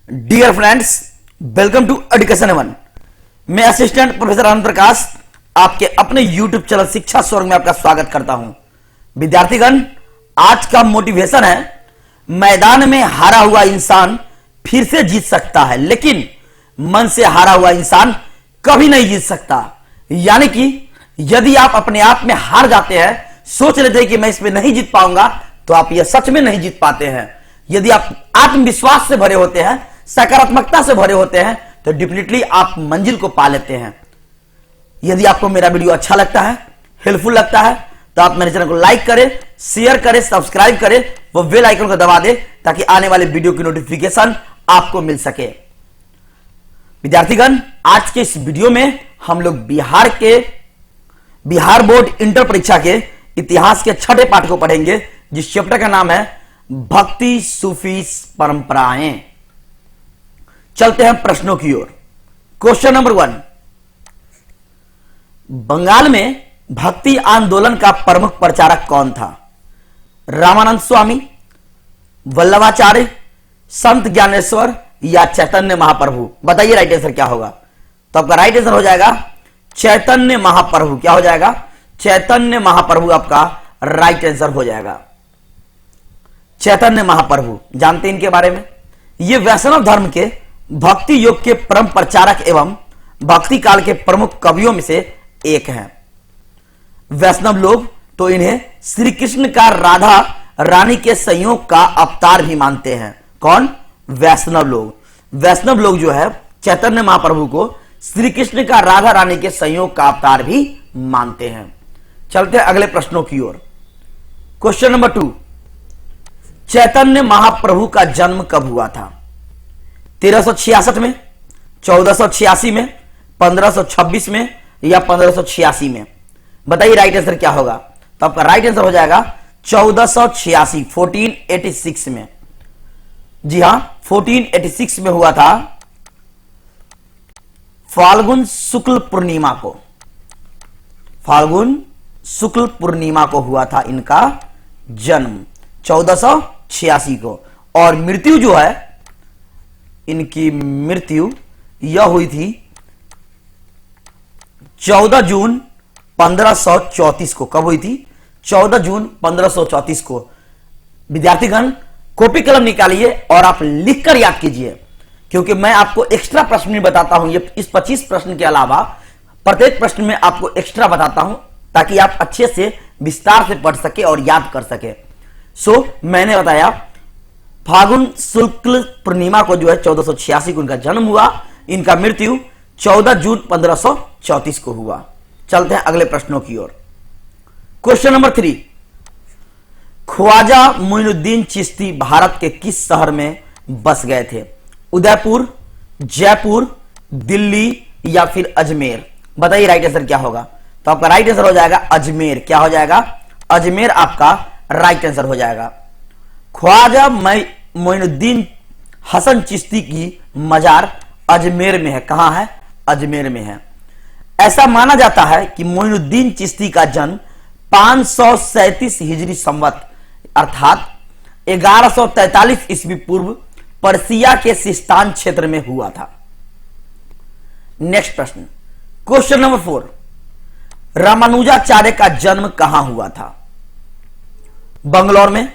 Dear friends, welcome to education one. मैं assistant professor Anand Prakash आपके अपने यूट्यूब चैनल शिक्षा स्वर्ग में आपका स्वागत करता हूं। विद्यार्थीगण, आज का मोटिवेशन है मैदान में हारा हुआ इंसान फिर से जीत सकता है, लेकिन मन से हारा हुआ इंसान कभी नहीं जीत सकता। यानी कि यदि आप अपने आप में हार जाते हैं, सोच लेते हैं कि मैं इसमें नहीं जीत पाऊंगा, तो आप यह सच में नहीं जीत पाते हैं। यदि आप आत्मविश्वास से भरे होते हैं, सकारात्मकता से भरे होते हैं, तो डेफिनेटली आप मंजिल को पा लेते हैं। यदि आपको मेरा वीडियो अच्छा लगता है, हेल्पफुल लगता है, तो आप मेरे चैनल को लाइक करें, शेयर करें, सब्सक्राइब करें, वो बेल आइकन को दबा दें ताकि आने वाले वीडियो की नोटिफिकेशन आपको मिल सके। विद्यार्थीगण, आज के इस वीडियो में हम लोग बिहार बोर्ड इंटर परीक्षा के इतिहास के छठे पाठ को पढ़ेंगे, जिस चैप्टर का नाम है भक्ति सूफी परंपराएं। चलते हैं प्रश्नों की ओर। क्वेश्चन नंबर 1, बंगाल में भक्ति आंदोलन का प्रमुख प्रचारक कौन था? रामानंद स्वामी, वल्लभाचार्य, संत ज्ञानेश्वर या चैतन्य महाप्रभु? बताइए राइट आंसर क्या होगा। तो आपका राइट आंसर हो जाएगा चैतन्य महाप्रभु। क्या हो जाएगा? चैतन्य महाप्रभु आपका राइट आंसर हो जाएगा। चैतन्य महाप्रभु जानते हैं इनके बारे में? ये वैष्णव धर्म के भक्ति योग के परम प्रचारक एवं भक्ति काल के प्रमुख कवियों में से एक हैं। वैष्णव लोग तो इन्हें श्री कृष्ण का राधा रानी के संयोग का अवतार भी मानते हैं। कौन? वैष्णव लोग। वैष्णव लोग जो है चैतन्य महाप्रभु को श्री कृष्ण का राधा रानी के संयोग का अवतार भी मानते हैं। चलते हैं अगले प्रश्नों की ओर। क्वेश्चन नंबर 2, चैतन्य महाप्रभु का जन्म कब हुआ था? 1366 में, 1486 में, 1526 में या 1586 में? बताइए राइट आंसर क्या होगा। तो आपका राइट आंसर हो जाएगा 1486, 1486 में। जी हां, 1486 में हुआ था। फाल्गुन शुक्ल पूर्णिमा को, फाल्गुन शुक्ल पूर्णिमा को हुआ था इनका जन्म 1486 को। और मृत्यु जो है, इनकी मृत्यु यह हुई थी 14 जून 1534 को। कब हुई थी? 14 जून 1534 को। विद्यार्थीगण, कॉपी कलम निकालिए और आप लिखकर याद कीजिए, क्योंकि मैं आपको एक्स्ट्रा प्रश्न भी बताता हूं। ये इस 25 प्रश्न के अलावा प्रत्येक प्रश्न में आपको एक्स्ट्रा बताता हूं, ताकि आप अच्छे से विस्तार से पढ़ सके और याद कर सके। मैंने बताया फाल्गुन शुक्ल पूर्णिमा को जो है 1486 को इनका जन्म हुआ। इनका मृत्यु 14 जून 1534 को हुआ। चलते हैं अगले प्रश्नों की ओर। क्वेश्चन नंबर 3, ख्वाजा मोइनुद्दीन चिश्ती भारत के किस शहर में बस गए थे? उदयपुर, जयपुर, दिल्ली या फिर अजमेर? बताइए राइट आंसर क्या होगा। तो आपका राइट आंसर हो जाएगा अजमेर। क्या हो जाएगा? अजमेर आपका राइट आंसर हो जाएगा। ख्वाजा मोइनुद्दीन हसन चिश्ती की मजार अजमेर में है। कहां है? अजमेर में है। ऐसा माना जाता है कि मोइनुद्दीन चिश्ती का जन्म 537 हिजरी संवत अर्थात 1143 ईस्वी पूर्व पर्सिया के सिस्तान क्षेत्र में हुआ था। नेक्स्ट प्रश्न, क्वेश्चन नंबर 4, रामानुजाचार्य का जन्म कहां हुआ था? बंगलौर में,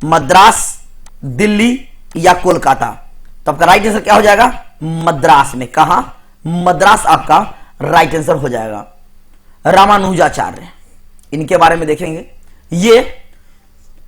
मद्रास, दिल्ली या कोलकाता? तो आपका राइट आंसर क्या हो जाएगा? मद्रास में। कहां? मद्रास आपका राइट आंसर हो जाएगा। रामानुजाचार्य, इनके बारे में देखेंगे। ये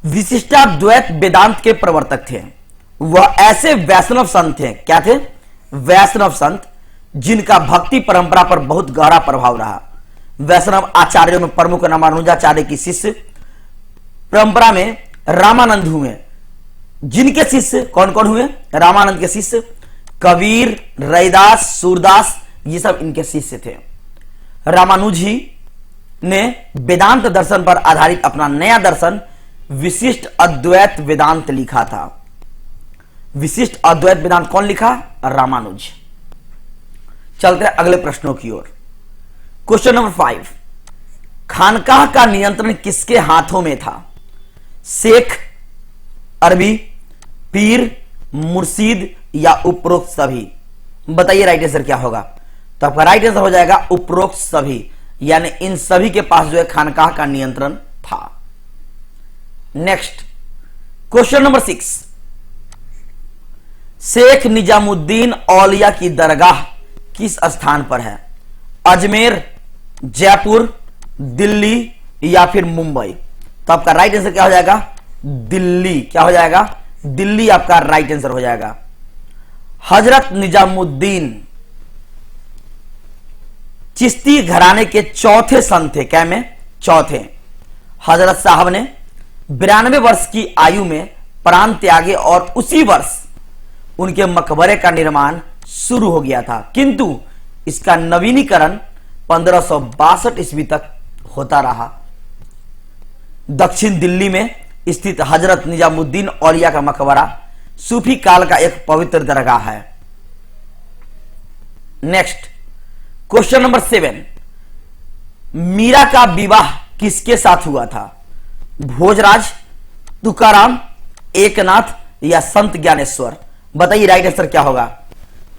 विशिष्टाद्वैत वेदांत के प्रवर्तक थे। वह ऐसे वैष्णव संत थे। क्या थे? वैष्णव संत, जिनका भक्ति परंपरा पर बहुत गहरा प्रभाव रहा। वैष्णव आचार्यों में प्रमुख रामानुजाचार्य की शिष्य परंपरा में रामानंद हुए। जिनके शिष्य कौन कौन हुए? रामानंद के शिष्य कबीर, रैदास, सूरदास, ये सब इनके शिष्य थे। रामानुज जी ने वेदांत दर्शन पर आधारित अपना नया दर्शन विशिष्ट अद्वैत वेदांत लिखा था। विशिष्ट अद्वैत वेदांत कौन लिखा? रामानुज। चलते हैं अगले प्रश्नों की ओर। क्वेश्चन नंबर 5, खानकाह का नियंत्रण किसके हाथों में था? शेख, अरबी, पीर, मुर्शीद या उपरोक्त सभी? बताइए राइट आंसर क्या होगा। तो आपका राइट आंसर हो जाएगा उपरोक्त सभी, यानी इन सभी के पास जो है खानकाह का नियंत्रण था। Next question number 6, Sheikh Nizamuddin Auliya की दरगाह किस स्थान पर है? अजमेर, जयपुर, दिल्ली या फिर मुंबई? तो आपका राइट आंसर क्या हो जाएगा? दिल्ली। क्या हो जाएगा? दिल्ली आपका राइट आंसर हो जाएगा। हजरत निजामुद्दीन चिश्ती घराने के चौथे संत थे। क्या में? चौथे। हजरत साहब ने 92 वर्ष की आयु में प्राण त्यागे और उसी वर्ष उनके मकबरे का निर्माण शुरू हो गया था, किंतु इसका नवीनीकरण 1562 ईस्वी तक होता रहा। दक्षिण दिल्ली में स्थित हजरत निजामुद्दीन औलिया का मकबरा सूफी काल का एक पवित्र दरगाह है। नेक्स्ट क्वेश्चन नंबर 7, मीरा का विवाह किसके साथ हुआ था? भोजराज, तुकाराम, एकनाथ या संत ज्ञानेश्वर? बताइए राइट आंसर क्या होगा।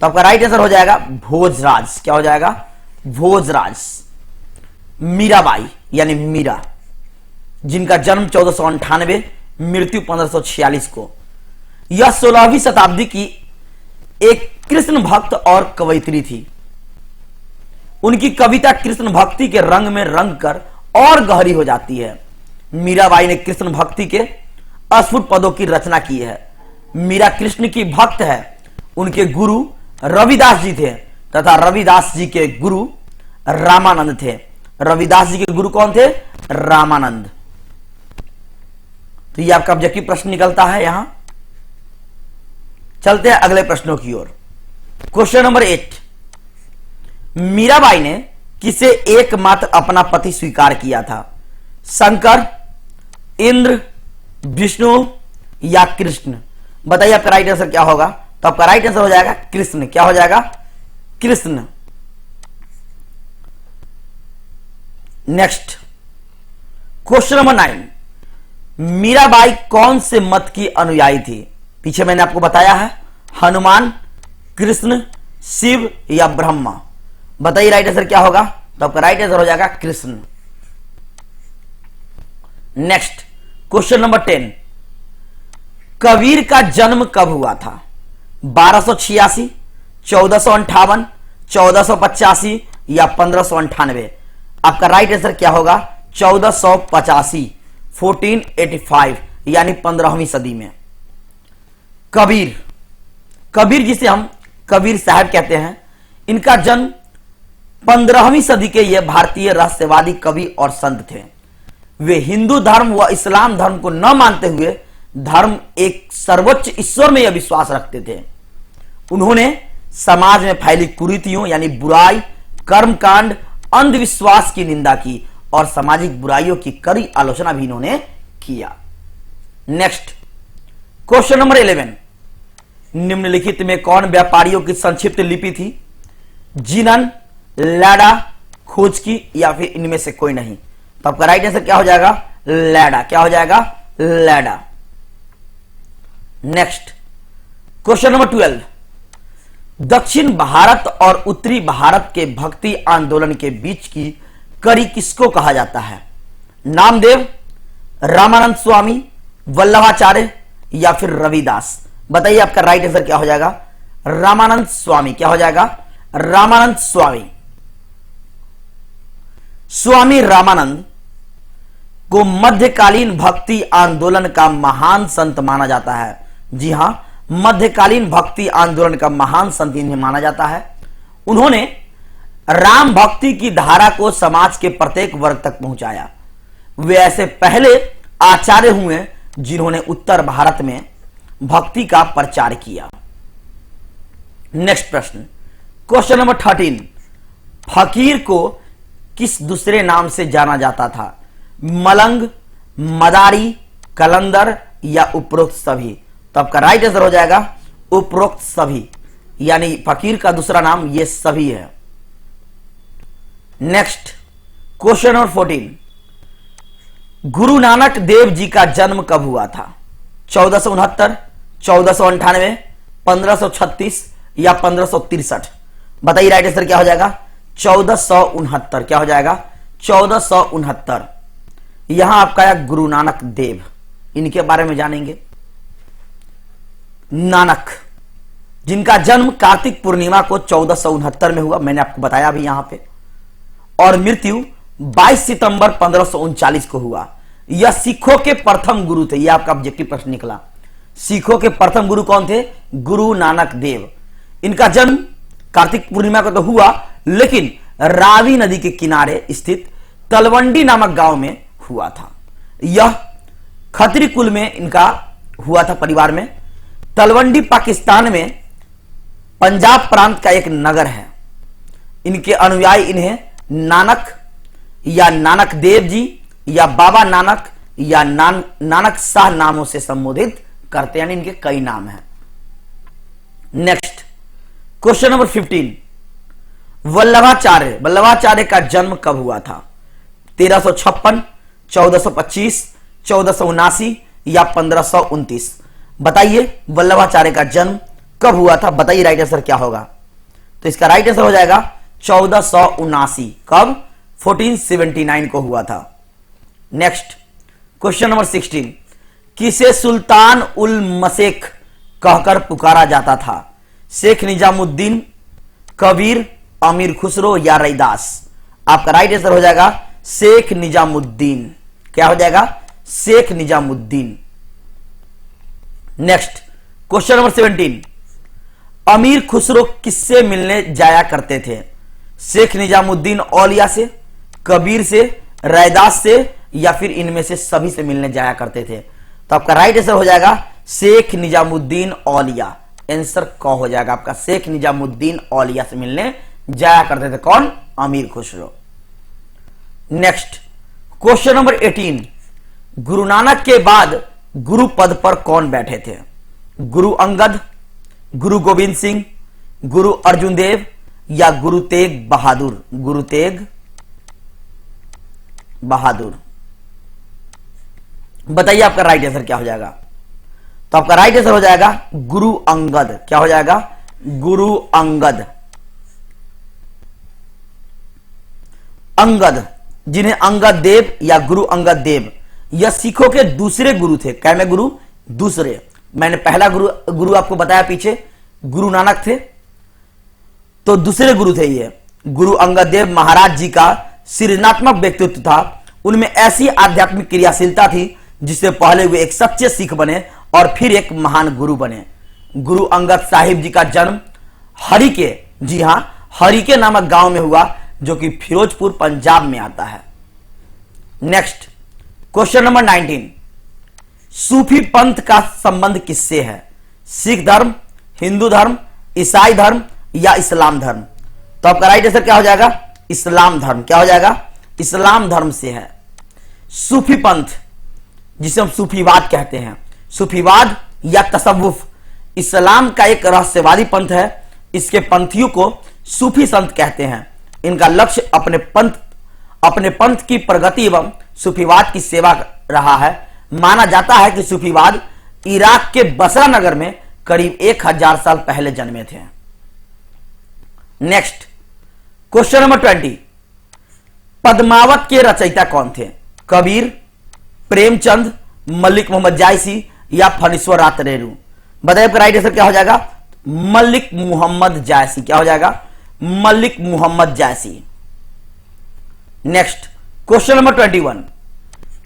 तो आपका राइट आंसर हो जाएगा भोजराज। क्या हो जाएगा? भोजराज। मीराबाई यानी मीरा, जिनका जन्म 1498, मृत्यु 1546 को। यह 16वीं शताब्दी की एक कृष्ण भक्त और कवयित्री थी। उनकी कविता कृष्ण भक्ति के रंग में रंग कर और गहरी हो जाती है। मीराबाई ने कृष्ण भक्ति के अस्फुट पदों की रचना की है। मीरा कृष्ण की भक्त है। उनके गुरु रविदास जी थे तथा रविदास जी के गुरु रामानंद थे। रविदास जी के गुरु कौन थे? रामानंद। तो यह आपका ऑब्जेक्टिव प्रश्न निकलता है। यहां चलते हैं अगले प्रश्नों की ओर। क्वेश्चन नंबर 8, मीराबाई ने किसे एकमात्र अपना पति स्वीकार किया था? शंकर, इंद्र, विष्णु या कृष्ण? बताइए आपका राइट आंसर क्या होगा। तो आपका राइट आंसर हो जाएगा कृष्ण। क्या हो जाएगा? Krishna. Next question number 9, Mirabai कौन से मत की अनुयायी थी? पीछे मैंने आपको बताया है, हनुमान, कृष्ण, शिव या ब्रह्मा? बताइए राइट आंसर क्या होगा। तो आपका राइट आंसर हो जाएगा Krishna. Next question number 10, Kabir का जन्म कब हुआ था? 1286, 1458, 1485 या 1598? आपका राइट आंसर क्या होगा? 1485, 1485 यानी 15वीं सदी में। कबीर, कबीर जिसे हम कबीर साहब कहते हैं, इनका जन्म 15वीं सदी के ये भारतीय रहस्यवादी कवि और संत थे। वे हिंदू धर्म व इस्लाम धर्म को न मानते हुए धर्म एक सर्वोच्च ईश्वर में यह विश्वास रखते थे। उन्होंने समाज में फैली कुरीतियों यानी बुराई, कर्मकांड, अंधविश्वास की निंदा की और सामाजिक बुराइयों की कड़ी आलोचना भी इन्होंने किया। नेक्स्ट क्वेश्चन नंबर 11, निम्नलिखित में कौन व्यापारियों की संक्षिप्त लिपि थी? जीनन, लैडा, खोजकी या फिर इनमें से कोई नहीं? तो आपका राइट आंसर क्या हो जाएगा? लैडा। क्या हो जाएगा? लैडा। नेक्स्ट क्वेश्चन नंबर 12, दक्षिण भारत और उत्तरी भारत के भक्ति आंदोलन के बीच की कड़ी किसको कहा जाता है? नामदेव, रामानंद स्वामी, वल्लभाचार्य या फिर रविदास? बताइए आपका राइट आंसर क्या हो जाएगा? रामानंद स्वामी। क्या हो जाएगा? रामानंद स्वामी। स्वामी रामानंद को मध्यकालीन भक्ति आंदोलन का महान संत माना जाता है। जी हां, मध्यकालीन भक्ति आंदोलन का महान संत इन्हें माना जाता है। उन्होंने राम भक्ति की धारा को समाज के प्रत्येक वर्ग तक पहुंचाया। वे ऐसे पहले आचार्य हुए जिन्होंने उत्तर भारत में भक्ति का प्रचार किया। नेक्स्ट प्रश्न क्वेश्चन नंबर 13, फकीर को किस दूसरे नाम से जाना जाता था? मलंग, मदारी, कलंदर या उपरोक्त सभी? तो आपका राइट आंसर हो जाएगा उपरोक्त सभी, यानी फकीर का दूसरा नाम ये सभी है। Next question number 14, Guru Nanak Dev ji का जन्म कब हुआ था? 1469, 1498, 1536 या 1563? बताइए राइट आंसर क्या हो जाएगा? 1469। क्या हो जाएगा? 1469। यहां आपका आया गुरु नानक देव, इनके बारे में जानेंगे। नानक, जिनका जन्म कार्तिक पूर्णिमा को 1469 में हुआ, मैंने आपको बताया अभी यहां पे, और मृत्यु 22 सितंबर 1539 को हुआ। यह सिखों के प्रथम गुरु थे। यह आपका ऑब्जेक्टिव प्रश्न निकला। सिखों के प्रथम गुरु कौन थे? गुरु नानक देव। इनका जन्म कार्तिक पूर्णिमा को तो हुआ, लेकिन रावी नदी के किनारे स्थित तलवंडी नामक गांव में हुआ था। यह खत्री कुल में इनका हुआ था, परिवार में। तलवंडी पाकिस्तान में पंजाब प्रांत का एक नगर है। इनके अनुयायी इन्हें नानक या नानक देव जी या बाबा नानक या नानक शाह नामों से संबोधित करते हैं, यानी इनके कई नाम हैं। नेक्स्ट क्वेश्चन नंबर 15, वल्लभाचार्य का जन्म कब हुआ था? 1356, 1425, 1479 या 1529? बताइए वल्लभाचार्य का जन्म कब हुआ था? बताइए राइट आंसर क्या होगा? तो इसका राइट आंसर हो जाएगा 1479। कब? 1479 को हुआ था। नेक्स्ट क्वेश्चन नंबर 16, किसे सुल्तान उल मशेख कहकर पुकारा जाता था? शेख निजामुद्दीन, कबीर, अमीर खुसरो या रैदास? आपका राइट आंसर हो जाएगा शेख निजामुद्दीन। क्या हो जाएगा? Sheikh Nizamuddin. Next question number 17, Amir Khusro किससे मिलने जाया करते थे? शेख निजामुद्दीन औलिया से, कबीर से, रैदास से या फिर इनमें से सभी से मिलने जाया करते थे? तो आपका राइट आंसर हो जाएगा शेख निजामुद्दीन औलिया। आंसर क हो जाएगा आपका, शेख निजामुद्दीन औलिया से मिलने जाया करते थे। कौन? अमीर Khusro. Next question number 18, Guru Nanak के बाद गुरु पद पर कौन बैठे थे? गुरु अंगद, गुरु गोविंद सिंह, गुरु अर्जुन देव या गुरु तेग बहादुर? गुरु तेग बहादुर। बताइए आपका राइट आंसर क्या हो जाएगा? तो आपका राइट आंसर हो जाएगा गुरु अंगद। क्या हो जाएगा? गुरु अंगद। अंगद, जिन्हें अंगद देव या गुरु अंगद देव, यह सिखों के दूसरे गुरु थे। क्या में गुरु? दूसरे। मैंने पहला गुरु आपको बताया पीछे, गुरु नानक थे, तो दूसरे गुरु थे ये। गुरु अंगद देव महाराज जी का सृजनात्मक व्यक्तित्व था। उनमें ऐसी आध्यात्मिक क्रियाशीलता थी जिससे पहले वे एक सच्चे सिख बने और फिर एक महान गुरु बने। गुरु अंगद साहिब जी का जन्म हरिके, जी हां, हरिके नामक गांव में हुआ, जो कि फिरोजपुर पंजाब में आता है। नेक्स्ट क्वेश्चन नंबर 19, सूफी पंथ का संबंध किससे है? सिख धर्म, हिंदू धर्म, ईसाई धर्म या इस्लाम धर्म? तो आपका राइट आंसर क्या हो जाएगा? इस्लाम धर्म। क्या हो जाएगा? इस्लाम धर्म से है। सूफी पंथ, जिसे हम सूफीवाद कहते हैं, सूफीवाद या तसव्वुफ इस्लाम का एक रहस्यवादी पंथ है। इसके पंथियों को सूफी संत कहते हैं। इनका लक्ष्य अपने पंथ की प्रगति एवं सूफीवाद की सेवा रहा है। माना जाता है कि सूफीवाद इराक के बसरा नगर में करीब 1000 साल पहले जन्मे थे। नेक्स्ट क्वेश्चन नंबर 20, पद्मावत के रचयिता कौन थे? कबीर, प्रेमचंद, मलिक मोहम्मद जायसी या फणीश्वर रातरेरू? बताइए आपका राइट आंसर क्या हो जाएगा? मलिक मोहम्मद जायसी। क्या हो जाएगा? मलिक मोहम्मद जायसी। नेक्स्ट क्वेश्चन नंबर 21,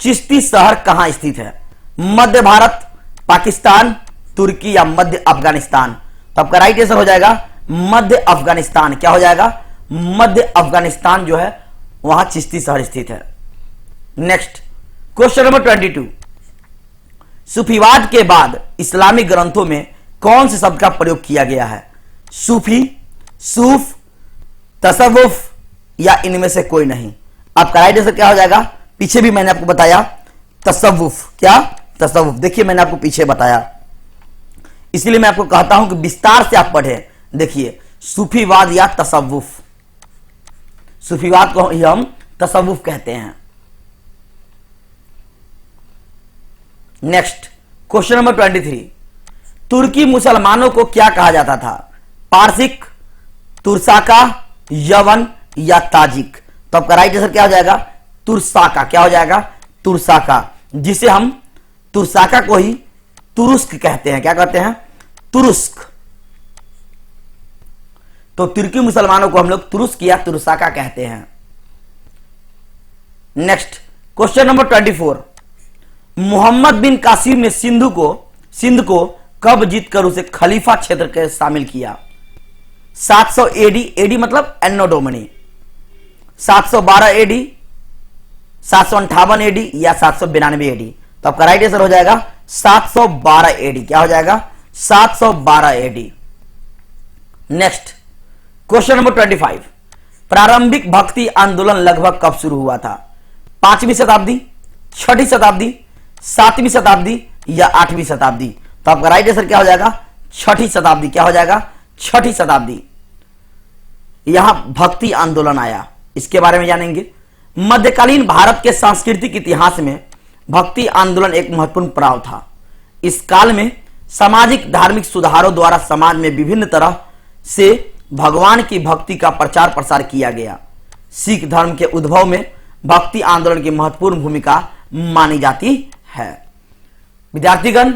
चिश्ती शहर कहां स्थित है? मध्य भारत, पाकिस्तान, तुर्की या मध्य अफगानिस्तान? तो आपका राइट आंसर हो जाएगा मध्य अफगानिस्तान। क्या हो जाएगा? मध्य अफगानिस्तान जो है वहां चिश्ती शहर स्थित है। नेक्स्ट क्वेश्चन नंबर 22, सूफीवाद के बाद इस्लामिक ग्रंथों में कौन से शब्द का प्रयोग किया गया है? सूफी, सूफ, तसव्वुफ या इनमें से कोई नहीं? आपका राइट आंसर क्या हो जाएगा? पीछे भी मैंने आपको बताया तसव्वुफ। क्या? तसव्वुफ। देखिए मैंने आपको पीछे बताया, इसलिए मैं आपको कहता हूं कि विस्तार से आप पढ़ें। देखिए सूफीवाद या तसव्वुफ, सूफीवाद को हम तसव्वुफ कहते हैं। नेक्स्ट क्वेश्चन नंबर 23, तुर्की मुसलमानों को क्या कहा जाता था? पारसिक, तुर्साका, यवन या ताजिक? तो आपका राइट आंसर क्या हो जाएगा? तुर्साका। क्या हो जाएगा? तुर्साका, जिसे हम तुर्साका को ही तुरुस्क कहते हैं। क्या कहते हैं? तुरुस्क। तो तुर्की मुसलमानों को हम लोग तुरुस्क या तुर्साका कहते हैं। नेक्स्ट क्वेश्चन नंबर 24, मोहम्मद बिन कासिम ने सिंध को कब जीतकर उसे खलीफा क्षेत्र के शामिल किया? 700 एडी, एडी मतलब एन्नो डोमिनी, 712 एडी, 758 एडी या 792 एडी? तो आपका राइट आंसर हो जाएगा 712 एडी। क्या हो जाएगा? 712 एडी। नेक्स्ट क्वेश्चन नंबर 25, प्रारंभिक भक्ति आंदोलन लगभग कब शुरू हुआ था? 5वीं शताब्दी, 6ठी शताब्दी, 7वीं शताब्दी या 8वीं शताब्दी? तो आपका राइट आंसर क्या हो जाएगा? 6ठी शताब्दी। क्या हो जाएगा? 6ठी शताब्दी। यहां भक्ति आंदोलन आया, इसके बारे में जानेंगे। मध्यकालीन भारत के सांस्कृतिक इतिहास में भक्ति आंदोलन एक महत्वपूर्ण पड़ाव था। इस काल में सामाजिक धार्मिक सुधारों द्वारा समाज में विभिन्न तरह से भगवान की भक्ति का प्रचार प्रसार किया गया। सिख धर्म के उद्भव में भक्ति आंदोलन की महत्वपूर्ण भूमिका मानी जाती है। विद्यार्थीगण,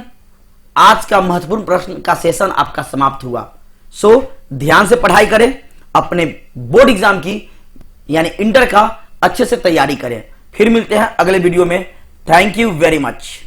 आज का महत्वपूर्ण प्रश्न का सेशन आपका समाप्त हुआ। सो ध्यान से पढ़ाई करें, अपने बोर्ड एग्जाम की यानी इंटर का अच्छे से तैयारी करें। फिर मिलते हैं अगले वीडियो में। Thank you very much.